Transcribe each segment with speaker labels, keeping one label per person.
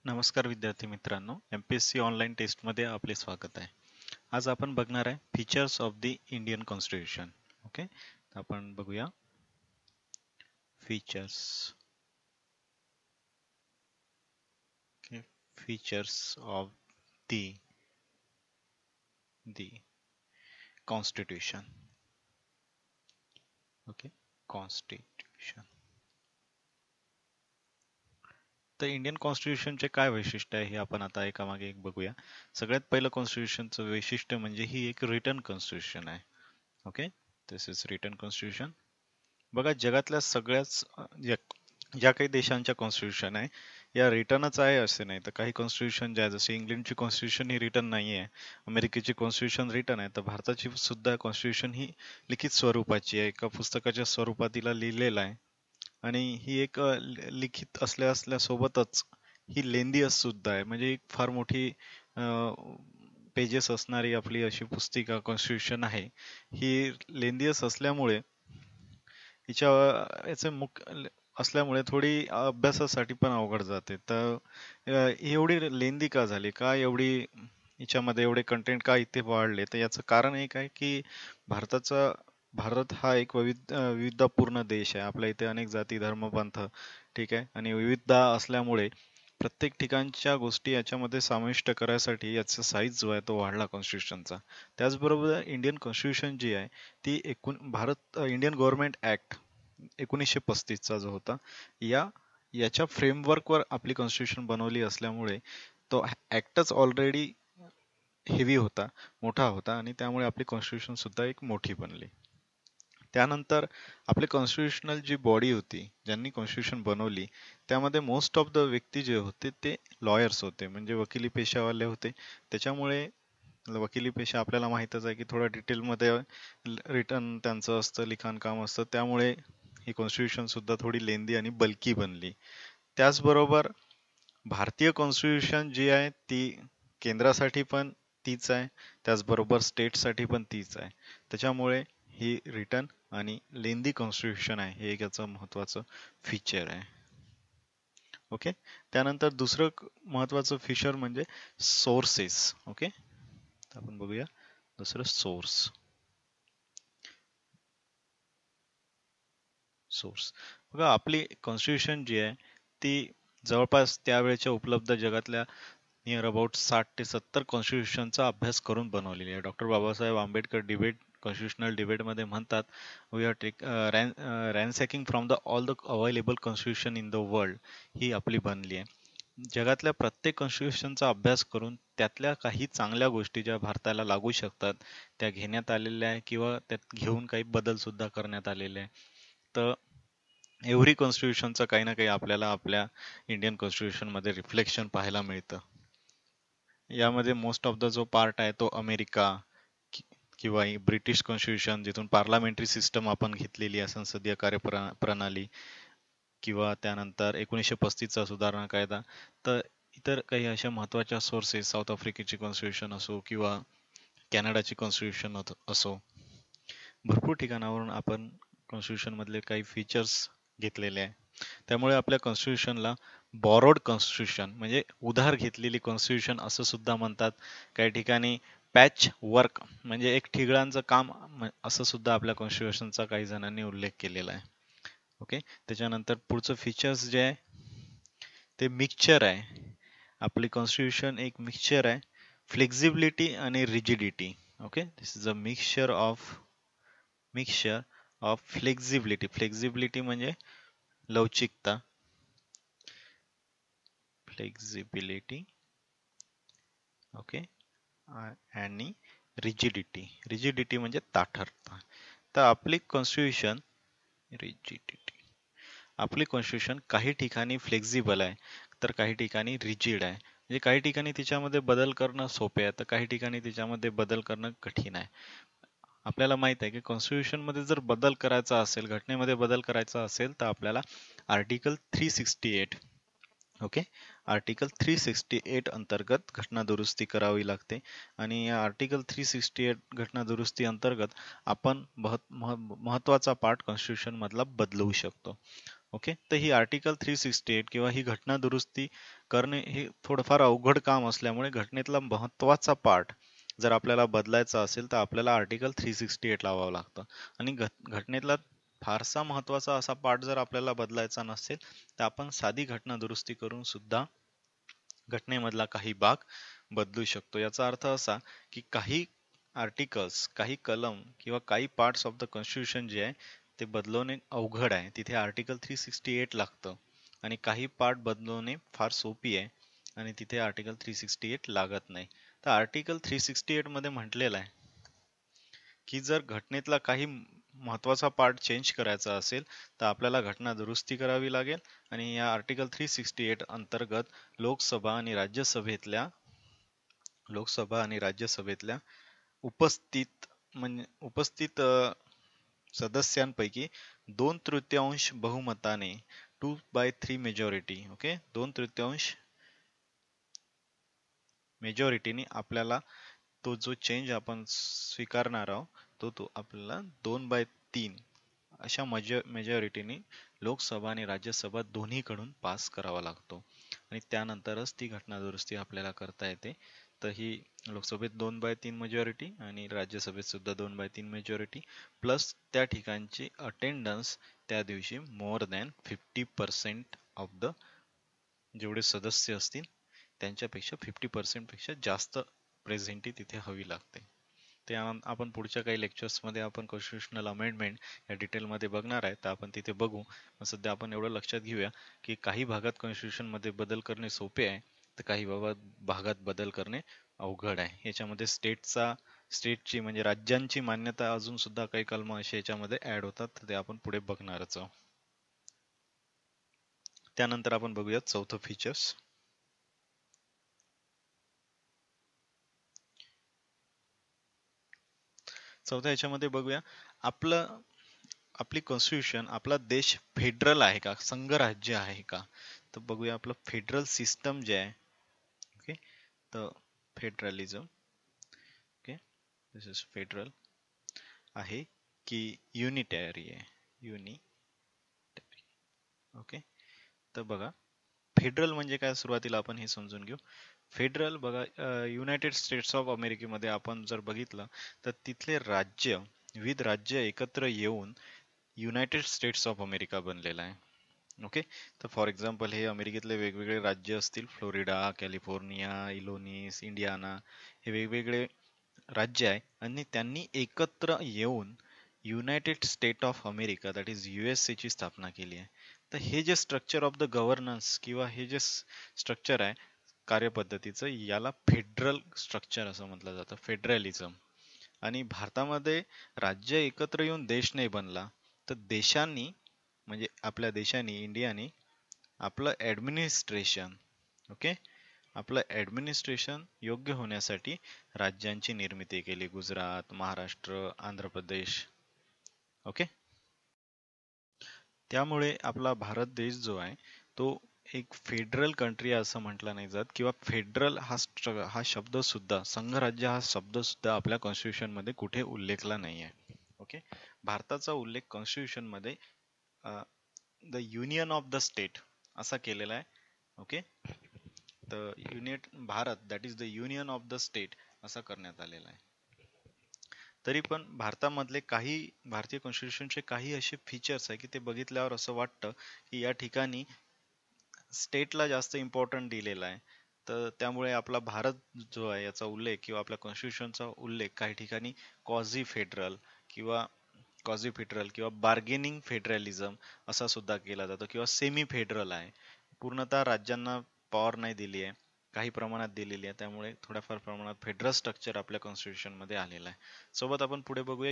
Speaker 1: नमस्कार विद्यार्थी मित्रांनो, MPSC ऑनलाईन टेस्टमध्ये आपले स्वागत आहे. आज आपण बघणार आहे features of the Indian constitution. Okay, आपण बघूया features. Okay, features of the constitution. Okay, constitution. तर इंडियन कॉन्स्टिट्यूशनचे काय वैशिष्ट्य आहे हे आपण आता एकामागे एक बघूया. सगळ्यात पहिलं कॉन्स्टिट्यूशनचं वैशिष्ट्य म्हणजे ही एक रिटन कॉन्स्टिट्यूशन आहे. Okay, this is written constitution. बघा, जगातल्या सगळ्याच ज्या काही देशांच्या कॉन्स्टिट्यूशन आहे या रिटर्नच आहे असे नाही. तर काही कॉन्स्टिट्यूशन ज्या जसे इंग्लंडची कॉन्स्टिट्यूशन ही रिटर्न नाही आहे, अमेरिकेची कॉन्स्टिट्यूशन रिटर्न आहे, तर भारताची सुद्धा कॉन्स्टिट्यूशन ही लिखित स्वरूपाची आहे, एका पुस्तकाच्या स्वरूपात तिला लिहिलेलं आहे. आणि ही एक लिखित असल्यासोबतच ही लेंदियस सुद्धा आहे, म्हणजे एक फार मोठी पेजेस असणारी आपली अशी पुस्तिका कॉन्स्टिट्यूशन आहे. ही लेंदियस असल्यामुळे हिच्या याचे असल्यामुळे थोडी अभ्यासासाठी पण अवघड जाते. तर एवढी लेंदी का झाली, का एवढी हिच्यामध्ये एवढे कंटेंट का इथे वाढले, तर याचं कारण एक आहे की भारत हा एक विविधतापूर्ण देश आहे. आपल्या इथे अनेक जाती धर्म पंथ ठीक आहे, आणि विविधता असल्यामुळे प्रत्येक ठिकाणच्या गोष्टी याच्यामध्ये समाविष्ट करायसाठी याचा साईज जो आहे तो वाढला कॉन्स्टिट्यूशनचा. त्याचबरोबर इंडियन कॉन्स्टिट्यूशन जी आहे ती इंडियन गव्हर्नमेंट ऍक्ट 1935 चा जो होता, याच्या फ्रेमवर्कवर आपली कॉन्स्टिट्यूशन बनवली असल्यामुळे तो ऍक्टच ऑलरेडी हेवी होता, मोठा होता, आणि त्यामुळे आपली कॉन्स्टिट्यूशन सुद्धा एक मोठी बनली. त्यानंतर आपले कॉन्स्टिट्यूशनल जी बॉडी होती, ज्यांनी कॉन्स्टिट्यूशन बनवली, त्यामध्ये मोस्ट ऑफ द व्यक्ती जे होते ते लॉयर्स होते, म्हणजे वकिली पेशावाले होते. त्याच्यामुळे वकिली पेशा आपल्याला माहितच आहे की थोडा डिटेलमध्ये रिटर्न त्यांचं असतं, लिखाण काम असतं, त्यामुळे ही कॉन्स्टिट्यूशन सुद्धा थोडी लेंदी आणि बल्की बनली. त्याचबरोबर भारतीय कॉन्स्टिट्यूशन जी आहे ती केंद्रासाठी पण तीच आहे, त्याचबरोबर स्टेटसाठी पण तीच आहे. त्याच्यामुळे ही रिटर्न आणि लेंदी कॉन्स्टिट्यूशन आहे, हे एक याचं महत्वाचं फीचर आहे. ओके, त्यानंतर दुसरं महत्वाचं फीचर म्हणजे सोर्सेस. ओके, आपण बघूया दुसरं सोर्स. बघा, आपली कॉन्स्टिट्यूशन जी आहे ती जवळपास त्यावेळेच्या उपलब्ध जगातल्या नियर अबाउट 60 ते 70 कॉन्स्टिट्यूशनचा अभ्यास करून बनवलेली आहे. Doctor Babasaheb Ambedkar constitutional debate मध्ये म्हणतात, we are ransacking from the all the available constitution in the world. ही आपली बनली आहे. जगातल्या प्रत्येक कॉन्स्टिट्यूशनचा अभ्यास करून त्यातल्या काही चांगल्या गोष्टी ज्या भारताला लागू शकतात त्या घेण्यात आलेल्या आहे, किंवा त्यात घेऊन काही बदल सुद्धा करण्यात आलेले आहे. तर एव्हरी कॉन्स्टिट्यूशनचं काही ना काही आपल्याला आपल्या इंडियन कॉन्स्टिट्यूशन मध्ये रिफ्लेक्शन पाहायला मिळतं. यामध्ये मोस्ट ऑफ द जो पार्ट आहे तो अमेरिका किंवा ब्रिटिश कॉन्स्टिट्यूशन, जिथून पार्लमेंटरी सिस्टम आपण घेतलेली आहे, संसदीय कार्यप्रणाली, किंवा त्यानंतर 1935 चा सुधारणा कायदा. तर इतर काही अशा महत्वाच्या सोर्सेस, साऊथ आफ्रिकेची कॉन्स्टिट्यूशन असो किंवा कॅनडाची कॉन्स्टिट्यूशन असो, भरपूर ठिकाणावरून आपण कॉन्स्टिट्यूशन मधले काही फीचर्स घेतलेले आहे. त्यामुळे आपल्या कॉन्स्टिट्यूशनला बॉरोड कॉन्स्टिट्यूशन म्हणजे उधार घेतलेली कॉन्स्टिट्यूशन असं सुद्धा म्हणतात. काही ठिकाणी पॅच वर्क म्हणजे एक ठिगळांचं काम असं सुद्धा आपल्या कॉन्स्टिट्यूशनचा काही जणांनी उल्लेख केलेला आहे. ओके, त्याच्यानंतर पुढचं फीचर्स जे आहे ते मिक्सचर आहे. आपली कॉन्स्टिट्यूशन एक मिक्सचर आहे, फ्लेक्झिबिलिटी आणि rigidity. Okay, this is a mixture of flexibility म्हणजे लवचिकता, फ्लेक्झिबिलिटी, ओके, आणि रिजिडिटी म्हणजे ताठरता. तर आपली कॉन्स्टिट्यूशन काही ठिकाणी फ्लेक्झिबल आहे, तर काही ठिकाणी रिजिड आहे. म्हणजे काही ठिकाणी तिच्यामध्ये बदल करणं सोपे आहे, तर काही ठिकाणी तिच्यामध्ये बदल करणं कठीण आहे. आपल्याला माहित आहे की कॉन्स्टिट्यूशन मध्ये जर बदल करायचा असेल, घटनेमध्ये बदल करायचा असेल, तर आपल्याला आर्टिकल 368 ओके, आर्टिकल 368 अंतर्गत घटना दुरुस्ती करावी लागते. आणि या आर्टिकल 368 घटना दुरुस्ती अंतर्गत आपण महत्वाचा पार्ट कॉन्स्टिट्यूशन मधला बदलवू शकतो. ओके, तर ही आर्टिकल 368 किंवा ही घटना दुरुस्ती करणे हे थोडंफार अवघड काम असल्यामुळे घटनेतला महत्त्वाचा पार्ट जर आपल्याला बदलायचा असेल तर आपल्याला आर्टिकल 368 लावावं लागतं. आणि घटनेतला फारसा महत्त्वाचा असा पार्ट जर आपल्याला बदलायचा नसेल तर आपण साधी घटना दुरुस्ती करून सुद्धा घटनेमधला काही भाग बदलू शकतो. याचा अर्थ असा की काही आर्टिकल्स, काही कलम किंवा काही पार्ट्स ऑफ द कॉन्स्टिट्यूशन जे आहे ते बदलवणे अवघड आहे. तिथे आर्टिकल 368 लागतं आणि काही पार्ट बदलवणे फार सोपी आहे आणि तिथे आर्टिकल 368 लागत नाही. तर आर्टिकल 368 मध्ये म्हटलेलं आहे की जर घटनेतला काही महत्त्वाचा पार्ट चेंज करायचा असेल तर आपल्याला घटना दुरुस्ती करावी लागेल आणि या आर्टिकल 368 अंतर्गत लोकसभा आणि राज्यसभेतल्या उपस्थित सदस्यांपैकी 2/3 बहुमताने 2/3 मेजॉरिटी, ओके, 2/3 मेजॉरिटीने आपल्याला तो जो चेंज आपण स्वीकारणार आहोत तो आपल्याला 2/3 अशा मेजॉरिटीने लोकसभा आणि राज्यसभा दोन्हीकडून पास करावा लागतो आणि त्यानंतरच ती घटना दुरुस्ती आपल्याला करता येते. तर ही लोकसभेत 2/3 मेजॉरिटी आणि राज्यसभेत सुद्धा 2/3 मेजॉरिटी प्लस त्या ठिकाणची अटेंडन्स त्या दिवशी मोर दॅन 50% ऑफ द जेवढे सदस्य असतील त्यांच्यापेक्षा 50% पेक्षा जास्त प्रेझेंटी तिथे हवी लागते. ते आपण पुढच्या काही लेक्चर्स मध्ये आपण कॉन्स्टिट्यूशनल अमेंडमेंट या डिटेल मध्ये बघणार आहे, तर आपण तिथे बघू. सध्या आपण एवढं लक्षात घेऊया की काही भागात कॉन्स्टिट्यूशन मध्ये बदल करणे सोपे आहे तर काही भागात बदल करणे अवघड आहे. याच्यामध्ये स्टेटची म्हणजे राज्यांची मान्यता अजून सुद्धा काही कलम असे याच्यामध्ये ऍड होतात, तर ते आपण पुढे बघणारच आहोत. त्यानंतर आपण बघूयात चौथं फीचर्स. चौथ्या याच्यामध्ये बघूया आपली कॉन्स्टिट्यूशन, आपला देश फेडरल आहे का, संघराज्य आहे का. तर बघूया आपलं फेडरल सिस्टम जे आहे, ओके, तर federalism, okay, this is federal आहे की युनिटरी आहे, ओके. तर बघा फेडरल म्हणजे काय, सुरुवातीला आपण हे समजून घेऊ. फेडरल बघा, युनायटेड स्टेट्स ऑफ अमेरिकेमध्ये आपण जर बघितलं तर तिथले विविध राज्य एकत्र येऊन युनायटेड स्टेट्स ऑफ अमेरिका बनलेला आहे. ओके, तर फॉर एक्झाम्पल हे अमेरिकेतले वेगवेगळे राज्य असतील, फ्लोरिडा, कॅलिफोर्निया, इलोनिस, इंडियाना, हे वेगवेगळे राज्य आहे आणि त्यांनी एकत्र येऊन United state of America that is USA ची स्थापना केली आहे. तर हे जे स्ट्रक्चर ऑफ द गव्हर्नन्स किंवा हे जे स्ट्रक्चर आहे कार्यपद्धतीचं, याला फेडरल स्ट्रक्चर असं म्हटलं जातं, फेडरलिझम. आणि भारतामध्ये राज्य एकत्र येऊन देश नाही बनला, तर देशांनी म्हणजे आपल्या देशाने, इंडियाने आपलं ऍडमिनिस्ट्रेशन, ओके, आपलं ऍडमिनिस्ट्रेशन योग्य होण्यासाठी राज्यांची निर्मिती केली. गुजरात, महाराष्ट्र, आंध्र प्रदेश, ओके. त्यामुळे आपला भारत देश जो आहे तो एक फेडरल कंट्री असं म्हटलं नाही जात, किंवा फेडरल हा शब्द सुद्धा, संघराज्य हा शब्द सुद्धा आपल्या कॉन्स्टिट्यूशन मध्ये कुठे उल्लेखला नाही आहे. ओके, भारताचा उल्लेख कॉन्स्टिट्यूशन मध्ये the union of the state असा केलेला आहे. ओके, तर Bharat that is the union of the state असा करण्यात आलेला आहे. तरी पण भारतामधले काही भारतीय कॉन्स्टिट्यूशनचे काही असे फीचर्स आहे की ते बघितल्यावर असं वाटतं की या ठिकाणी स्टेटला जास्त इम्पॉर्टंट दिलेला आहे. तर त्यामुळे आपला भारत जो आहे याचा उल्लेख किंवा आपल्या कॉन्स्टिट्यूशनचा उल्लेख काही ठिकाणी क्वाझी फेडरल किंवा बार्गेनिंग फेडरलिझम असा सुद्धा केला जातो, किंवा सेमी फेडरल आहे. पूर्णतः राज्यांना पॉवर नाही दिली आहे, काही प्रमाणात दिलेली आहे, त्यामुळे थोड्याफार प्रमाणात फेडरल स्ट्रक्चर आपल्या कॉन्स्टिट्यूशन मध्ये आलेलं आहे. सोबत आपण पुढे बघूया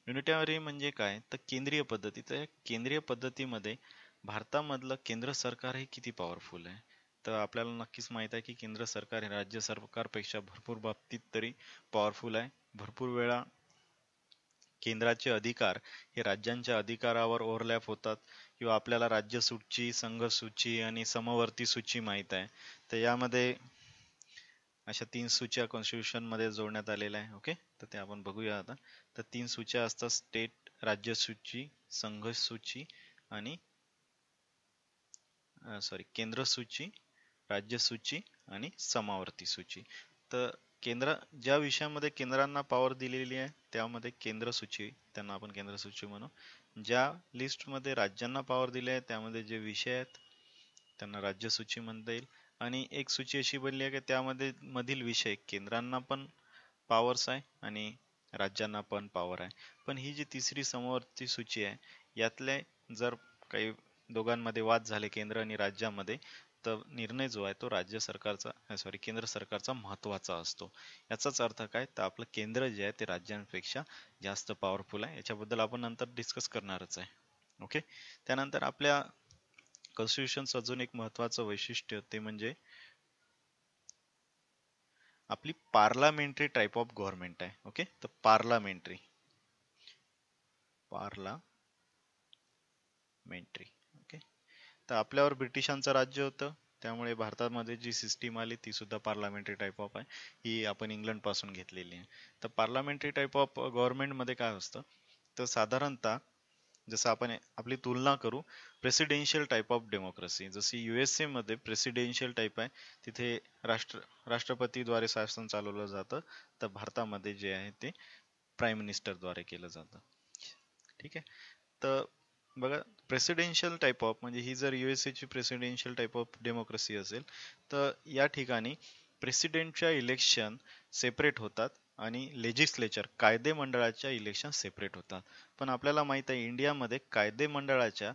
Speaker 1: युनिटरी म्हणजे काय, तर केंद्रीय पद्धती. तर केंद्रीय पद्धतीमध्ये भारतामधलं केंद्र सरकार हे किती पॉवरफुल आहे, तर आपल्याला नक्कीच माहित आहे की केंद्र सरकार हे राज्य सरकारपेक्षा भरपूर बाबतीत तरी पॉवरफुल आहे. भरपूर वेळा केंद्राचे अधिकार हे राज्यांच्या अधिकारावर ओव्हरलॅप होतात, किंवा आपल्याला राज्य सूची, संघ सूची आणि समवर्ती सूची माहित आहे. तर यामध्ये अशा 3 सूच्या कॉन्स्टिट्यूशन मध्ये जोडण्यात आलेल्या आहे. ओके, तर ते आपण बघूया आता. तर 3 सूच्या असतात, स्टेट राज्य सूची, संघ सूची आणि केंद्र सूची, राज्य सूची आणि समावर्ती सूची. तर केंद्र ज्या विषयामध्ये केंद्रांना पॉवर दिलेली आहे त्यामध्ये केंद्र सूची, त्यांना आपण केंद्र सूची म्हणू. ज्या लिस्टमध्ये राज्यांना पॉवर दिली आहे त्यामध्ये जे विषय आहेत त्यांना राज्य सूची म्हणता येईल. आणि एक सूची अशी बनली आहे की त्यामध्ये मधील विषय केंद्रांना पण पॉवर्स आहे आणि राज्यांना पण पॉवर आहे. पण ही जी तिसरी समवर्ती सूची आहे यातले जर काही दोघांमध्ये वाद झाले केंद्र आणि राज्यामध्ये, तर निर्णय जो आहे तो राज्य सरकारचा केंद्र सरकारचा महत्वाचा असतो. याचाच अर्थ काय, तर आपलं केंद्र जे आहे ते राज्यांपेक्षा जास्त पॉवरफुल आहे. याच्याबद्दल आपण नंतर डिस्कस करणारच आहे. ओके. त्यानंतर आपल्या कॉन्स्टिट्यूशनचं अजून एक महत्वाचं वैशिष्ट्य ते म्हणजे आपली पार्लामेंटरी टाइप ऑफ गव्हर्नमेंट आहे. ओके. तर पार्लामेंटरी ओके. तर आपल्यावर ब्रिटिशांचं राज्य होतं त्यामुळे भारतामध्ये जी सिस्टीम आली ती सुद्धा पार्लामेंटरी टाइप ऑफ आहे. ही आपण इंग्लंड पासून घेतलेली आहे. तर पार्लामेंटरी टाइप ऑफ गव्हर्नमेंट मध्ये काय असतं, तर साधारणतः जसं आपण आपली तुलना करू प्रेसिडेन्शियल टाइप ऑफ डेमोक्रेसी, जशी USA मध्ये प्रेसिडेन्शियल टाइप आहे, तिथे राष्ट्रपतीद्वारे शासन चालवलं जातं. तर भारतामध्ये जे आहे ते प्राईम मिनिस्टरद्वारे केलं जातं. ठीक आहे. तर बघा, प्रेसिडेन्शियल टाइप ऑफ म्हणजे ही जर USA ची प्रेसिडेन्शियल टाइप ऑफ डेमोक्रेसी असेल तर या ठिकाणी प्रेसिडेंटच्या इलेक्शन सेपरेट होतात आणि लेजिस्लेचर कायदे मंडळाच्या इलेक्शन सेपरेट होतात. पण आपल्याला माहित आहे इंडियामध्ये कायदे मंडळाच्या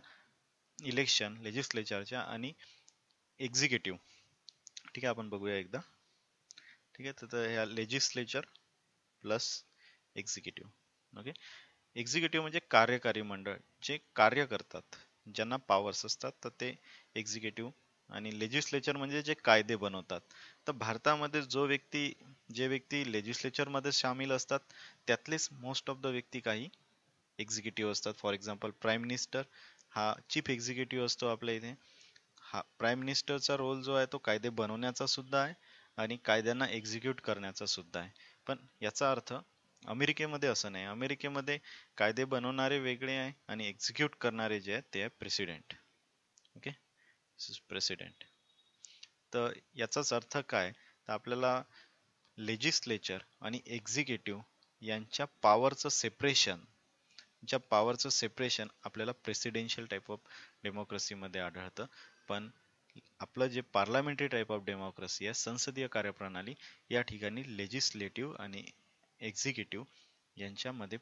Speaker 1: इलेक्शन लेजिस्लेचरच्या आणि एक्झिक्युटिव्ह, ठीक आहे आपण बघूया एकदा. ठीक आहे. तर ह्या legislature plus executive. Okay. Executive म्हणजे कार्यकारी मंडळ जे कार्य करतात, ज्यांना पॉवर्स असतात, तर ते एक्झिक्युटिव्ह. आणि लेजिस्लेचर म्हणजे जे कायदे बनवतात. तर भारतामध्ये जे व्यक्ती लेजिस्लेचर मध्ये सामील असतात त्यातलेच मोस्ट ऑफ द व्यक्ती काही एक्झिक्युटिव्ह असतात. फॉर एक्झाम्पल प्राईम मिनिस्टर हा चीफ एक्झिक्युटिव्ह असतो आपल्या इथे. हा प्राईम मिनिस्टरचा रोल जो आहे तो कायदे बनवण्याचा सुद्धा आहे आणि कायद्यांना एक्झिक्यूट करण्याचा सुद्धा आहे. पण याचा अर्थ अमेरिकेमध्ये असं नाही. अमेरिकेमध्ये कायदे बनवणारे वेगळे आहे आणि एक्झिक्यूट करणारे जे आहेत ते आहे प्रेसिडेंट. ओके. प्रेसिडेंट. तर याचाच अर्थ काय, तर आपल्याला लेजिस्लेचर आणि एक्झिक्युटिव्ह यांच्या पॉवरचं सेपरेशन आपल्याला प्रेसिडेन्शियल टाइप ऑफ डेमोक्रेसी मध्ये आढळतं. पण आपलं जे पार्लमेंटरी टाइप ऑफ डेमोक्रेसी आहे, संसदीय कार्यप्रणाली, या ठिकाणी लेजिस्लेटिव्ह आणि एक्झिक्युटिव्ह यांच्यामध्ये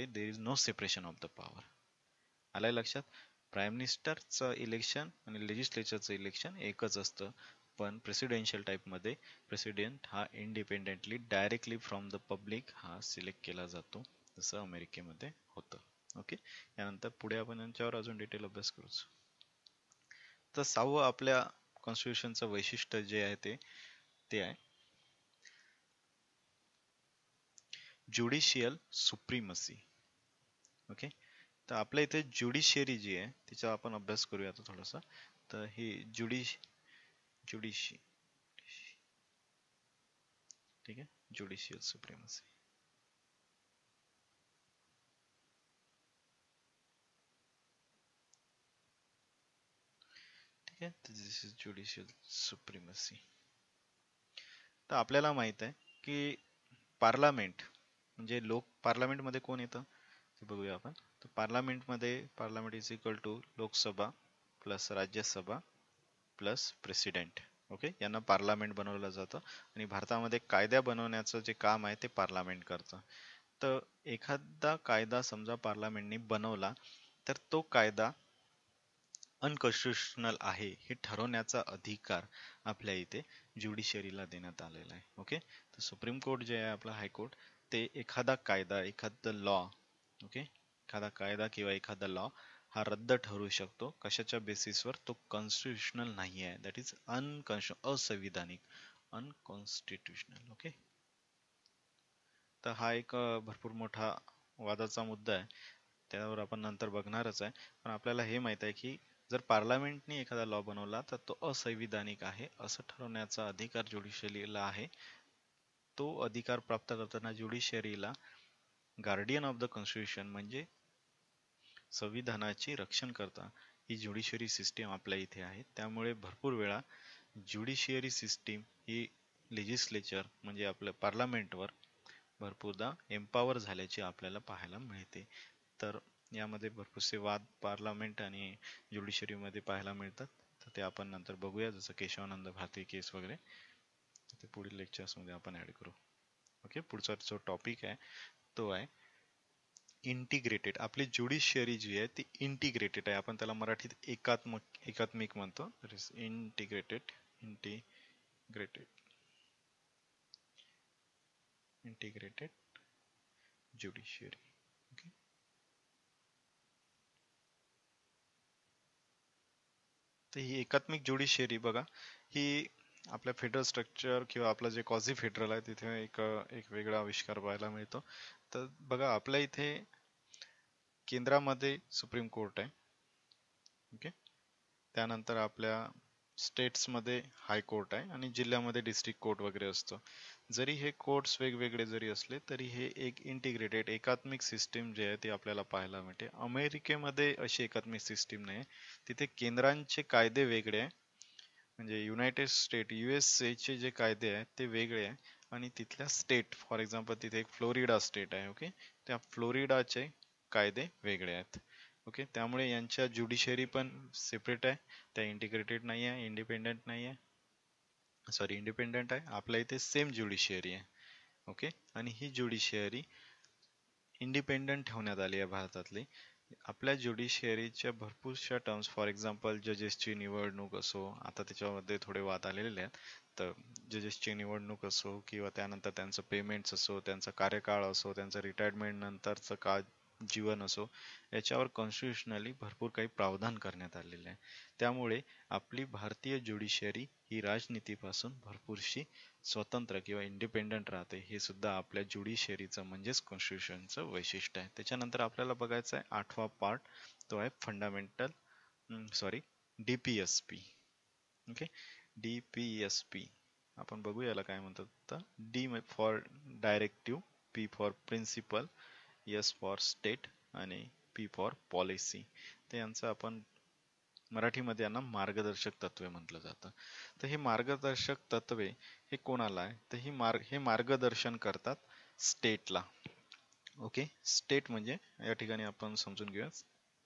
Speaker 1: there is no separation of the power. आलंय लक्षात. प्राईम मिनिस्टरचं इलेक्शन आणि लेजिस्लेचरचं इलेक्शन एकच असतं. पण प्रेसिडेन्शियल टाइप मध्ये प्रेसिडेंट हा independently directly from the public हा सिलेक्ट केला जातो, जसं अमेरिकेमध्ये होतं. ओके. यानंतर पुढे आपण यांच्यावर अजून डिटेल अभ्यास करूच. तर 6वं आपल्या कॉन्स्टिट्यूशनचं वैशिष्ट्य जे आहे ते आहे ज्युडिशियल सुप्रीमसी. ओके. तर आपल्या इथे ज्युडिशियरी जी आहे तिचा आपण अभ्यास करूया आता थोडासा. तर ही ज्युडिशी ठीक आहे, ज्युडिशियल सुप्रीमसी. ठीक आहे. दिस इज ज्युडिशियल सुप्रीमसी. तर आपल्याला माहित आहे की पार्लमेंट म्हणजे पार्लमेंट मध्ये कोण येतं ते बघूया आपण. तर parliament is equal to Lok Sabha plus Rajya Sabha plus president. Okay. यांना पार्लमेंट बनवलं जातं आणि भारतामध्ये कायदा बनवण्याचं जे काम आहे ते पार्लमेंट करतं. तर एखादा कायदा समजा पार्लमेंटने बनवला तर तो कायदा अनकॉन्स्टिट्युशनल आहे हे ठरवण्याचा अधिकार आपल्या इथे ज्युडिशरीला देण्यात आलेला आहे. ओके. तर सुप्रीम कोर्ट जे आहे आपला हायकोर्ट, ते एखादा लॉ, ओके, एखादा कायदा किंवा एखादा लॉ हा रद्द ठरू शकतो कशाच्या बेसिसवर, तो कॉन्स्टिट्युशनल नाही आहे, दॅट इज असंविधानिक, अनकॉन्स्टिट्युशनल. ओके. तर हा एक भरपूर मोठा वादाचा मुद्दा आहे, त्यावर आपण नंतर बघणारच आहे. पण आपल्याला हे माहित आहे की जर पार्लमेंटने एखादा लॉ बनवला तर तो असंविधानिक आहे असं ठरवण्याचा अधिकार ज्युडिशरीला आहे. तो अधिकार प्राप्त करताना ज्युडिशरीला गार्डियन ऑफ द कॉन्स्टिट्यूशन म्हणजे संविधानाचे रक्षण करता ही ज्युडिशरी सिस्टीम आपल्या इथे आहे. त्यामुळे भरपूर वेळा ज्युडिशियरी सिस्टीम ही लेजिस्लेचर म्हणजे आपल्या पार्लमेंटवर भरपूरदा एम्पावर झाल्याचे आपल्याला पाहायला मिळते. तर यामध्ये भरपूरसे वाद पार्लमेंट आणि ज्युडिशरीमध्ये पाहायला मिळतात. तर ते आपण नंतर बघूया, जसं केशवानंद भारती केस वगैरे. ते पुढील लेक्चर्समध्ये आपण ऍड करू. ओके, पुढचा जो टॉपिक आहे तो आहे इंटिग्रेटेड. आपली ज्युडिशियरी जी आहे ती इंटिग्रेटेड आहे. आपण त्याला मराठीत एकात्मिक म्हणतो. Integrated integrated judiciary. ओके, तर ही एकात्मिक ज्युडिशियरी बघा, ही आपल्या फेडरल स्ट्रक्चर किंवा आपलं जे क्वाझी फेडरल आहे तिथे एक वेगळा आविष्कार पाहायला मिळतो. तर बघा, आपल्या इथे केंद्रामध्ये सुप्रीम कोर्ट आहे. ओके, त्यानंतर आपल्या स्टेट्समध्ये हायकोर्ट आहे आणि जिल्ह्यामध्ये डिस्ट्रिक्ट कोर्ट वगैरे असतो. जरी हे कोर्ट्स वेगवेगळे जरी असले तरी हे एक इंटिग्रेटेड एकात्मिक सिस्टीम जे आहे ते आपल्याला पाहायला मिळते. अमेरिकेमध्ये अशी एकात्मिक सिस्टीम नाही. तिथे केंद्रांचे कायदे वेगळे आहे, म्हणजे युनायटेड स्टेट USA चे जे कायदे आहेत ते वेगळे आहे आणि तिथल्या स्टेट, फॉर एक्झाम्पल तिथे एक फ्लोरिडा स्टेट आहे. ओके, त्या फ्लोरिडाचे कायदे वेगळे आहेत. ओके, त्यामुळे यांच्या ज्युडिशरी पण सेपरेट आहे. त्या इंटिग्रेटेड नाही आहे, इंडिपेंडेंट नाही आहे, सॉरी इंडिपेंडेंट आहे. आपल्या इथे सेम ज्युडिशियरी आहे. ओके, आणि ही ज्युडिशियरी इंडिपेंडंट ठेवण्यात आली आहे भारतातली. आपल्या ज्युडिशियरीच्या भरपूरशा टर्म्स, फॉर एक्झाम्पल जजेसची निवडणूक असो, आता त्याच्यामध्ये थोडे वाद आलेले आहेत. तर जजेसची निवडणूक असो किंवा त्यानंतर त्यांचं पेमेंट्स असो, त्यांचा कार्यकाळ असो, त्यांचं रिटायरमेंट नंतरचं जीवन असो, याच्यावर कॉन्स्टिट्युशनली भरपूर काही प्रावधान करण्यात आलेले आहे. त्यामुळे आपली भारतीय ज्युडिशियरी ही राजनीतीपासून भरपूरशी स्वतंत्र किंवा इंडिपेंडंट राहते. हे सुद्धा आपल्या ज्युडिशियरीचं म्हणजेच कॉन्स्टिट्यूशनचं वैशिष्ट्य आहे. त्याच्यानंतर आपल्याला बघायचं आहे 8वा पार्ट, तो आहे DPSP. ओके, DPSP आपण बघू याला काय म्हणतात. तर D for directive, P for principle, S for state आणि P फॉर पॉलिसी. तर यांचं आपण मराठीमध्ये यांना मार्गदर्शक तत्वे म्हटलं जातं. तर हे मार्गदर्शक तत्वे हे कोणाला आहे, तर हे मार्गदर्शन करतात स्टेटला. ओके, स्टेट म्हणजे या ठिकाणी आपण समजून घेऊया,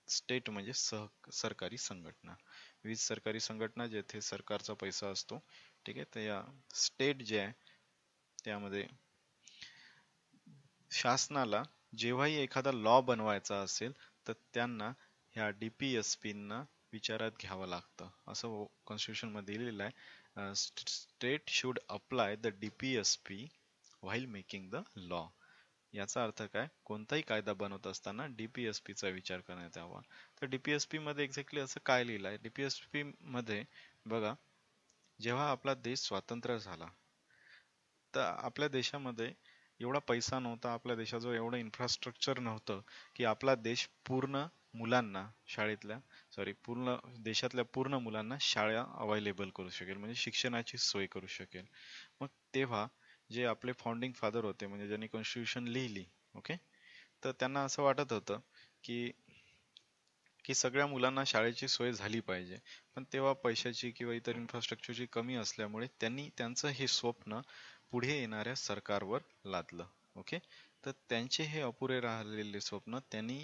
Speaker 1: स्टेट म्हणजे सरकारी संघटना, विविध सरकारी संघटना जेथे सरकारचा पैसा असतो. ठीक आहे, तर या स्टेट जे आहे त्यामध्ये शासनाला जेव्हाही एखादा लॉ बनवायचा असेल तर त्यांना ह्या DPSP ना विचारात घ्यावं लागतं, असं कॉन्स्टिट्यूशन मध्ये लिहिलेलं आहे. State should apply the DPSP while making the law. याचा अर्थ काय, कोणताही कायदा बनवत असताना DPSP चा विचार करण्यात यावा. तर DPSP मध्ये एक्झॅक्टली असं काय लिहिलं आहे, DPSP मध्ये बघा, जेव्हा आपला देश स्वातंत्र्य झाला तर आपल्या देशामध्ये एवढा पैसा नव्हता, आपल्या देशाजवळ एवढं इन्फ्रास्ट्रक्चर नव्हतं की आपला देश पूर्ण मुलांना पूर्ण देशातल्या पूर्ण मुलांना शाळा अवेलेबल करू शकेल, म्हणजे शिक्षणाची सोय करू शकेल. मग तेव्हा जे आपले फाउंडिंग फादर होते, म्हणजे ज्यांनी कॉन्स्टिट्यूशन लिहिली, ओके, तर त्यांना असं वाटत होतं की की सगळ्या मुलांना शाळेची सोय झाली पाहिजे. पण तेव्हा पैशाची किंवा इतर इन्फ्रास्ट्रक्चरची कमी असल्यामुळे त्यांनी त्यांचं हे स्वप्न पुढे येणाऱ्या सरकारवर लादलं. ओके, तर त्यांचे हे अपुरे राहिलेले स्वप्न त्यांनी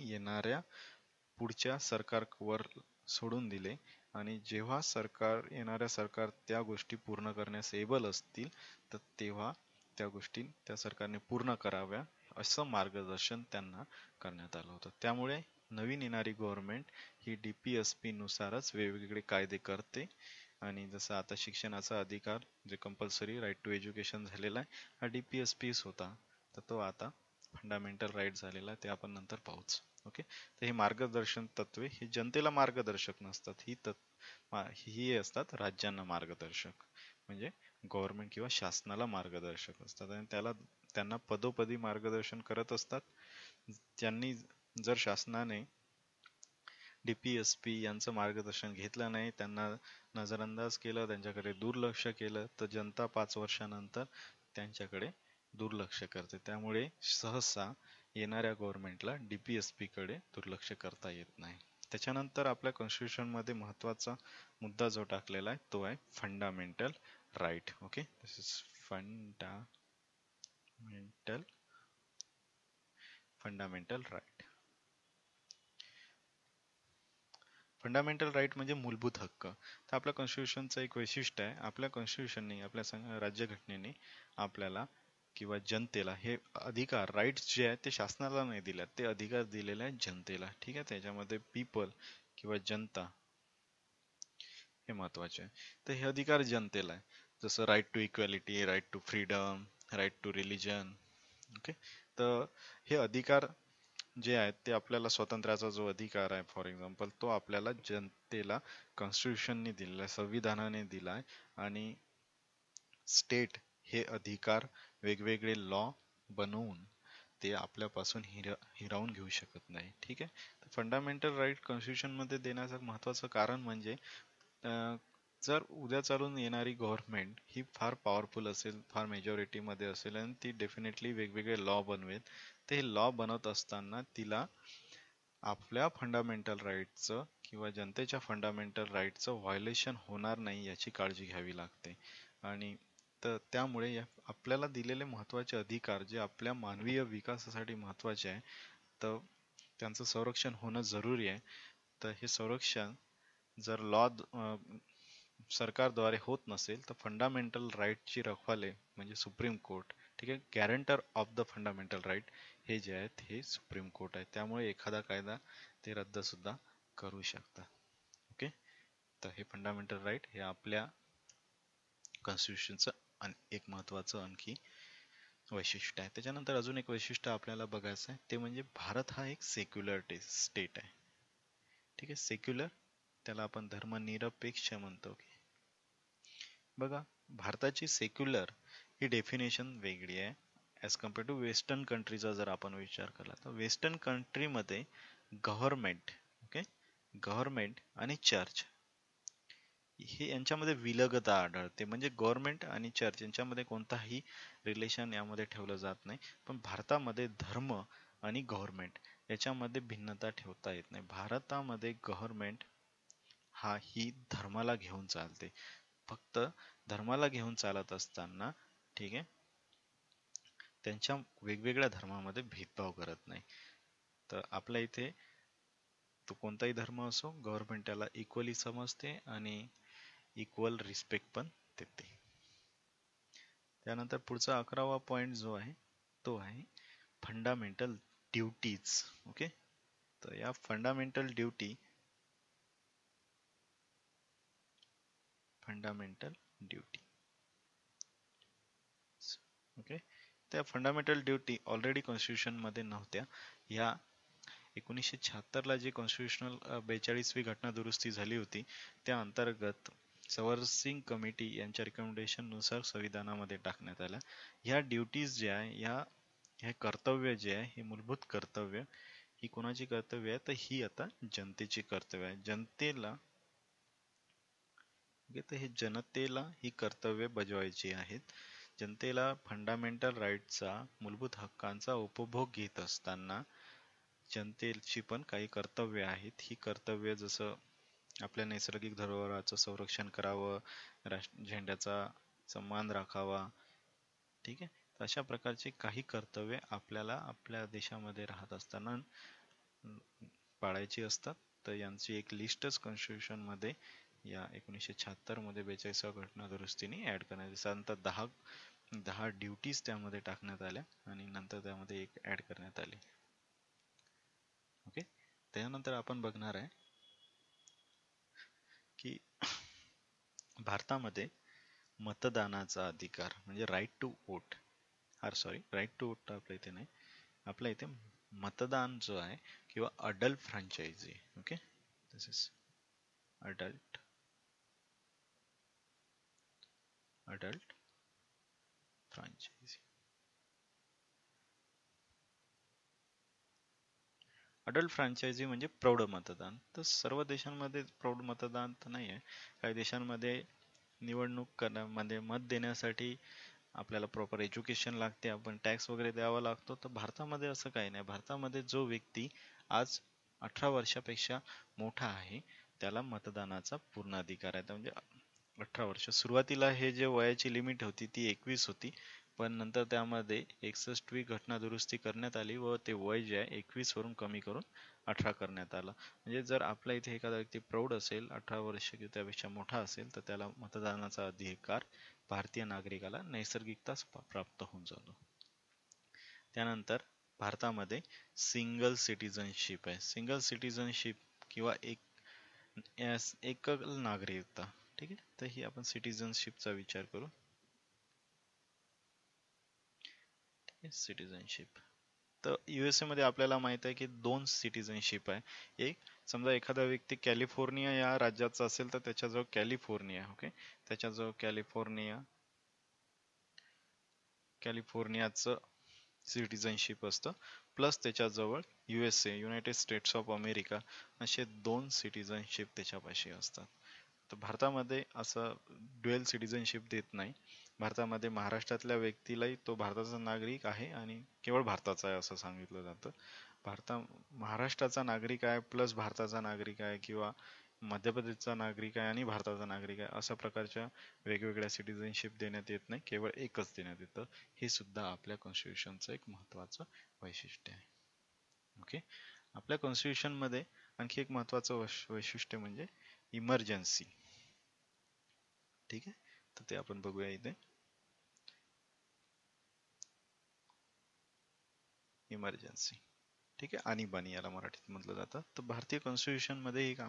Speaker 1: पुढच्या सरकारवर सोडून दिले आणि जेव्हा येणाऱ्या सरकार त्या गोष्टी पूर्ण करण्यास एबल असतील तर तेव्हा त्या गोष्टी त्या सरकारने पूर्ण कराव्या, असं मार्गदर्शन त्यांना करण्यात आलं होतं. त्यामुळे नवीन येणारी गव्हर्नमेंट ही DPSP नुसारच वेगवेगळे कायदे करते. आणि जसं आता शिक्षणाचा अधिकार जे कंपल्सरी राईट टू एज्युकेशन झालेला आहे, हा DPSPच होता, तर तो आता फंडामेंटल राईट झालेला आहे, ते आपण नंतर पाहूच. ओके, तर हे मार्गदर्शन तत्वे ही जनतेला मार्गदर्शक नसतात, ही असतात राज्यांना मार्गदर्शक, म्हणजे गव्हर्नमेंट किंवा शासनाला मार्गदर्शक असतात आणि त्यांना पदोपदी मार्गदर्शन करत असतात. त्यांनी जर शासनाने DPSP यांचं मार्गदर्शन घेतलं नाही, त्यांना नजरअंदाज केलं, त्यांच्याकडे दुर्लक्ष केलं, तर जनता 5 वर्षानंतर त्यांच्याकडे दुर्लक्ष करते. त्यामुळे सहसा येणाऱ्या गव्हर्नमेंटला DPSP कडे दुर्लक्ष करता येत नाही. त्याच्यानंतर आपल्या कॉन्स्टिट्यूशन मध्ये महत्वाचा मुद्दा जो टाकलेला आहे तो आहे fundamental right. Okay, this is fundamental right. Fundamental right म्हणजे मूलभूत हक्क. तर आपल्या कॉन्स्टिट्यूशनचं एक वैशिष्ट्य आहे, आपल्या कॉन्स्टिट्यूशनने आपल्या राज्यघटनेने आपल्याला किंवा जनतेला हे अधिकार राईट्स जे आहेत ते शासनाला नाही दिले, ते अधिकार दिलेले आहेत जनतेला. ठीक आहे, त्याच्यामध्ये पीपल किंवा जनता हे महत्वाचे आहे. तर हे अधिकार जनतेला आहे, जसं right to equality, right to freedom, right to religion. Okay, तर हे अधिकार जे आहेत ते आपल्याला स्वातंत्र्याचा जो अधिकार आहे फॉर एक्झाम्पल तो आपल्याला जनतेला कॉन्स्टिट्यूशनने दिलेला आहे, संविधानाने दिला आहे. आणि स्टेट हे अधिकार वेगवेगळे लॉ बनवून ते आपल्यापासून हिरावून घेऊ शकत नाही. ठीक आहे, तर फंडामेंटल राईट कॉन्स्टिट्यूशन मध्ये देण्याचं महत्वाचं कारण म्हणजे जर उद्या चालून येणारी गव्हर्नमेंट ही फार पॉवरफुल असेल, फार मेजॉरिटी मध्ये असेल आणि ती डेफिनेटली वेगवेगळे लॉ बनवेल, ते लॉ बनवत असताना तिला आपल्या फंडामेंटल राईटचं किंवा जनतेच्या फंडामेंटल राईटचं व्हायोलेशन होणार नाही याची काळजी घ्यावी लागते. आणि तर त्यामुळे आपल्याला दिलेले महत्त्वाचे अधिकार जे आपल्या मानवीय विकासासाठी महत्त्वाचे आहे, तर त्यांचं संरक्षण होणं जरुरी आहे. तर हे संरक्षण जर लॉ सरकारद्वारे होत नसेल तर फंडामेंटल राईटची रखवाले म्हणजे सुप्रीम कोर्ट, ठीक आहे, guarantor of the fundamental right हे जे आहेत हे सुप्रीम कोर्ट आहे. त्यामुळे एखादा कायदा ते रद्द सुद्धा करू शकतात. ओके, तर हे फंडामेंटल राईट हे आपल्या कॉन्स्टिट्यूशनचं एक महत्वाचं आणखी वैशिष्ट्य आहे. त्याच्यानंतर अजून एक वैशिष्ट्य आपल्याला बघायचं आहे, ते म्हणजे भारत हा एक सेक्युलर स्टेट आहे. ठीक आहे, सेक्युलर त्याला आपण धर्मनिरपेक्ष म्हणतो. बघा, भारताची सेक्युलर ही डेफिनेशन वेगळी आहे ॲज कम्पेअर टू वेस्टर्न कंट्रीचा जर आपण विचार केला तर वेस्टर्न कंट्रीमध्ये गव्हर्नमेंट, ओके, गव्हर्नमेंट आणि चर्च हे यांच्यामध्ये विलगता आढळते. म्हणजे गव्हर्नमेंट आणि चर्च यांच्यामध्ये कोणताही रिलेशन यामध्ये ठेवलं जात नाही. पण भारतामध्ये धर्म आणि गव्हर्नमेंट याच्यामध्ये भिन्नता ठेवता येत नाही. भारतामध्ये गव्हर्नमेंट ही धर्माला घेऊन चालते. फक्त धर्माला घेऊन चालत असताना, ठीक आहे, त्यांच्या वेगवेगळ्या धर्मामध्ये भेदभाव करत नाही. तर आपल्या इथे तो कोणताही धर्म असो, गव्हर्नमेंट त्याला इक्वली समजते आणि इक्वल रिस्पेक्ट पण देते. त्यानंतर पुढचा 11वा पॉइंट जो आहे तो आहे फंडामेंटल ड्युटीज. ओके, तर या फंडामेंटल ड्युटी ओके, त्या फंडामेंटल ड्युटी ऑलरेडी कॉन्स्टिट्यूशन मध्ये नव्हत्या. या 1976 ला जी कॉन्स्टिट्यूशनल 42वी घटना दुरुस्ती झाली होती त्या अंतर्गत सवर्सिंग कमिटी यांच्या रिकमेंडेशन नुसार संविधानामध्ये टाकण्यात आल्या. ह्या ड्युटीज जे आहे, हे कर्तव्य जे आहे, हे मूलभूत कर्तव्य ही कोणाची कर्तव्य आहे, तर ही आता जनतेची कर्तव्य आहे. जनतेला हे जनतेला ही कर्तव्य बजावायची आहेत. जनतेला फंडामेंटल राईटचा, मूलभूत हक्कांचा उपभोग घेत असताना जनतेची पण काही कर्तव्य आहेत. ही कर्तव्य जसं आपल्या नैसर्गिक धरोहराचं संरक्षण करावं, झेंड्याचा सन्मान राखावा, ठीक आहे, अशा प्रकारची काही कर्तव्य आपल्याला आपल्या देशामध्ये राहत असताना पाळायची असतात. तर यांची एक लिस्टच कॉन्स्टिट्यूशन मध्ये या 1976 मध्ये 42व्या घटना दुरुस्तीने ऍड करण्यात, साधारणतः 10 ड्युटीज त्यामध्ये टाकण्यात आल्या आणि नंतर त्यामध्ये एक ऍड करण्यात आली. ओके, त्यानंतर आपण बघणार आहे की भारतामध्ये मतदानाचा अधिकार म्हणजे right to vote, right to vote आपल्या इथे नाही, आपल्या इथे मतदान जो आहे किंवा adult franchise. Okay, this is adult franchise. Adult franchise म्हणजे प्रौढ मतदान. तर सर्व देशांमध्ये प्रौढ मतदान तर नाही आहे. काही देशांमध्ये निवडणूक करण्यामध्ये मत देण्यासाठी आपल्याला प्रॉपर एज्युकेशन लागते, आपण टॅक्स वगैरे द्यावा लागतो. तर भारतामध्ये असं काही नाही. भारतामध्ये जो व्यक्ती आज 18 वर्षापेक्षा मोठा आहे त्याला मतदानाचा पूर्ण अधिकार आहे. म्हणजे 18 वर्ष सुरुवातीला हे जे वयाची लिमिट होती ती 21 होती, पण नंतर त्यामध्ये 61वी घटना दुरुस्ती करण्यात आली व ते वय जे आहे 21 वरून कमी करून 18 करण्यात आलं. म्हणजे जर आपल्या इथे एखादा व्यक्ती प्रौढ असेल, 18 वर्ष किंवा त्यापेक्षा मोठा असेल, तर त्याला मतदानाचा अधिकार भारतीय नागरिकाला नैसर्गिकताच प्राप्त होऊन जातो. त्यानंतर भारतामध्ये सिंगल सिटीजनशिप आहे. सिंगल सिटीजनशिप किंवा एकल नागरिकता, ठीक आहे. तर ही आपण सिटीजनशिपचा विचार करू. सिटीजनशिप तर USA मध्ये आपल्याला माहित आहे की 2 सिटीजनशिप आहे. एक समजा एखादा व्यक्ती कॅलिफोर्निया या राज्याचा असेल तर त्याच्याजवळ कॅलिफोर्निया, ओके, त्याच्याजवळ कॅलिफोर्नियाचं सिटीजनशिप असतं, प्लस त्याच्याजवळ USA United states of America असे 2 सिटीजनशिप त्याच्यापाशी असतात. तर भारतामध्ये असं ड्युअल सिटीजनशिप देत नाही. भारतामध्ये महाराष्ट्रातल्या व्यक्तीलाही तो भारताचा नागरिक आहे आणि केवळ भारताचा आहे असं सांगितलं जातं. महाराष्ट्राचा नागरिक आहे प्लस भारताचा नागरिक आहे किंवा मध्य प्रदेशचा नागरिक आहे आणि भारताचा नागरिक आहे अशा प्रकारच्या वेगवेगळ्या सिटीजनशिप देण्यात येत नाही, केवळ एकच देण्यात येतं. हे सुद्धा आपल्या कॉन्स्टिट्यूशनचं एक महत्त्वाचं वैशिष्ट्य आहे. ओके, आपल्या कॉन्स्टिट्यूशन मध्ये आणखी एक महत्त्वाचं वैशिष्ट्य म्हणजे इमर्जन्सी. ठीक आहे, तर ते आपण बघूया इथे. इमर्जन्सी, ठीक आहे, आणीबाणी याला मराठीत म्हटलं जातं. तर भारतीय कॉन्स्टिट्यूशन मध्ये एक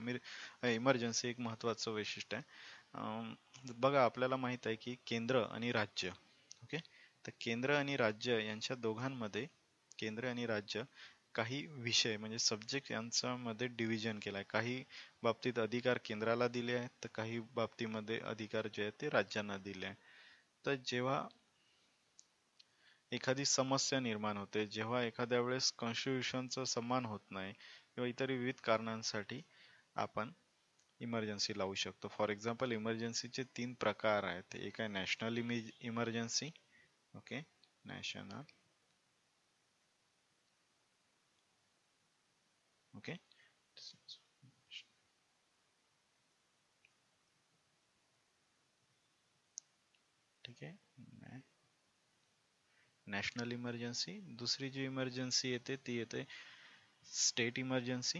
Speaker 1: इमर्जन्सी एक महत्त्वाचं वैशिष्ट्य आहे. बघा आपल्याला माहित आहे की केंद्र आणि राज्य, ओके, तर केंद्र आणि राज्य यांच्या दोघांमध्ये केंद्र आणि राज्य काही विषय म्हणजे सब्जेक्ट यांच्यामध्ये डिव्हिजन केलाय. काही बाबतीत अधिकार केंद्राला दिले आहेत तर काही बाबतीमध्ये अधिकार जे आहेत ते राज्यांना दिले आहे. तर जेव्हा एखादी समस्या निर्माण होते, जेव्हा एखाद्या वेळेस कॉन्स्टिट्यूशनचा सन्मान होत नाही किंवा इतर विविध कारणांसाठी आपण इमर्जन्सी लावू शकतो. फॉर एक्झाम्पल इमर्जन्सीचे 3 प्रकार आहेत. एक आहे national emergency, okay, national, okay, ठीक आहे, नॅशनल इमर्जन्सी. दुसरी जी इमर्जन्सी येते ती येते स्टेट इमर्जन्सी,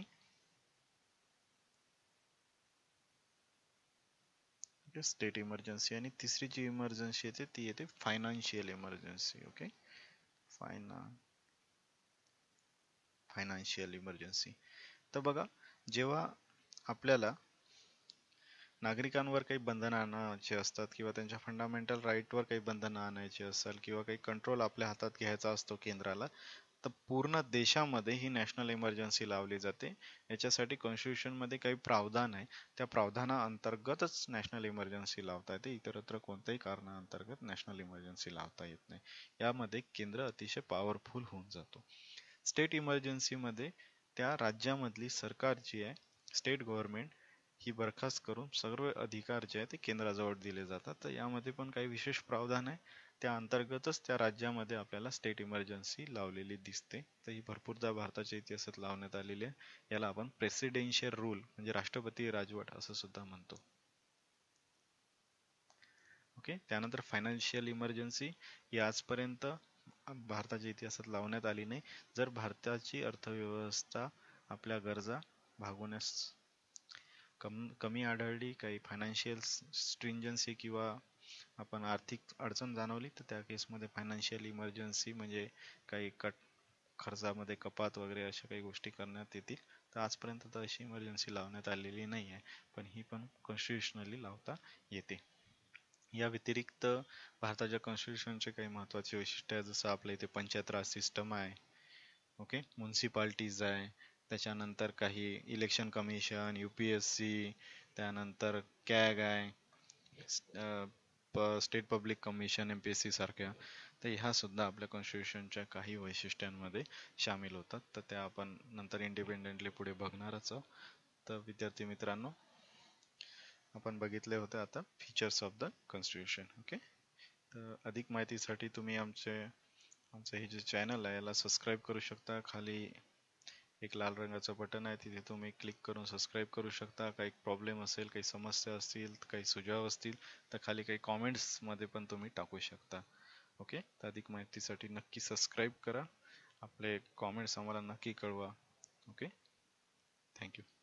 Speaker 1: स्टेट इमर्जन्सी. आणि तिसरी जी इमर्जन्सी येते ती येते financial emergency, okay, financial emergency. तर बघा जेव्हा आपल्याला नागरिकांवर काही बंधनं आणायची असतात किंवा त्यांच्या फंडामेंटल राईटवर काही बंधनं आणायची असतात किंवा काही कंट्रोल आपल्या हातात घ्यायचा असतो केंद्राला, तर पूर्ण देशामध्ये ही नॅशनल इमर्जन्सी लावली जाते. याच्यासाठी कॉन्स्टिट्यूशन मध्ये काही प्रावधान आहे, त्या प्रावधानाअंतर्गतच नॅशनल इमर्जन्सी लावता येते. इतरत्र कोणत्याही कारणाअंतर्गत नॅशनल इमर्जन्सी लावता येत नाही. यामध्ये केंद्र अतिशय पॉवरफुल होऊन जातो. स्टेट इमर्जन्सी मध्ये त्या राज्यामधली सरकार जी आहे, स्टेट गव्हर्नमेंट, ही बरखास्त करून सर्व अधिकार जे आहे ते केंद्राजवळ दिले जातात. तर यामध्ये पण काही विशेष प्रावधान आहे, त्या अंतर्गतच त्या राज्यामध्ये आपल्याला स्टेट इमर्जन्सी लावलेली दिसते. तर ही भरपूरदा भारताच्या इतिहासात लावण्यात आलेली आहे. याला आपण प्रेसिडेन्शियल रूल म्हणजे राष्ट्रपती राजवट असं सुद्धा म्हणतो. ओके, त्यानंतर फायनान्शियल इमर्जन्सी ही आजपर्यंत भारताच्या इतिहासात लावण्यात आली नाही. जर भारताची अर्थव्यवस्था आपल्या गरजा भागवण्यास कमी आढळली, काही फायनान्शियल स्ट्रिंजन्सी किंवा आपण आर्थिक अडचण जाणवली, तर त्या केसमध्ये फायनान्शियल इमर्जन्सी म्हणजे काही खर्चामध्ये कपात वगैरे अशा काही गोष्टी करण्यात येतील. तर आजपर्यंत तर अशी इमर्जन्सी लावण्यात आलेली नाही आहे, पण ही पण कॉन्स्टिट्युशनली लावता येते. या व्यतिरिक्त भारताच्या कॉन्स्टिट्यूशनचे काही महत्त्वाचे वैशिष्ट्य आहे, जसं आपल्या इथे पंचायत राज सिस्टम आहे, ओके, म्युन्सिपाल्टीज आहे, त्याच्यानंतर काही इलेक्शन कमिशन, UPSC, त्यानंतर कॅग आहे, स्टेट पब्लिक कमिशन MPSC सारख्या. तर ह्या सुद्धा आपल्या कॉन्स्टिट्यूशनच्या काही वैशिष्ट्यांमध्ये सामील होतात. तर त्या आपण नंतर इंडिपेंडेंटली पुढे बघणारच आहोत. तर विद्यार्थी मित्रांनो, आपण बघितले होते आता features of the constitution. Okay, तर अधिक माहितीसाठी तुम्ही आमचं हे जे चॅनल आहे याला सबस्क्राईब करू शकता. खाली एक लाल रंगाचं बटन आहे, तिथे तुम्ही क्लिक करून सबस्क्राईब करू शकता. काही प्रॉब्लेम असेल, काही समस्या असतील, काही सुझाव असतील तर खाली काही कॉमेंट्स मध्ये पण तुम्ही टाकू शकता. ओके, तर अधिक माहितीसाठी नक्की सबस्क्राईब करा. आपले कॉमेंट्स आम्हाला नक्की कळवा. Okay, thank you.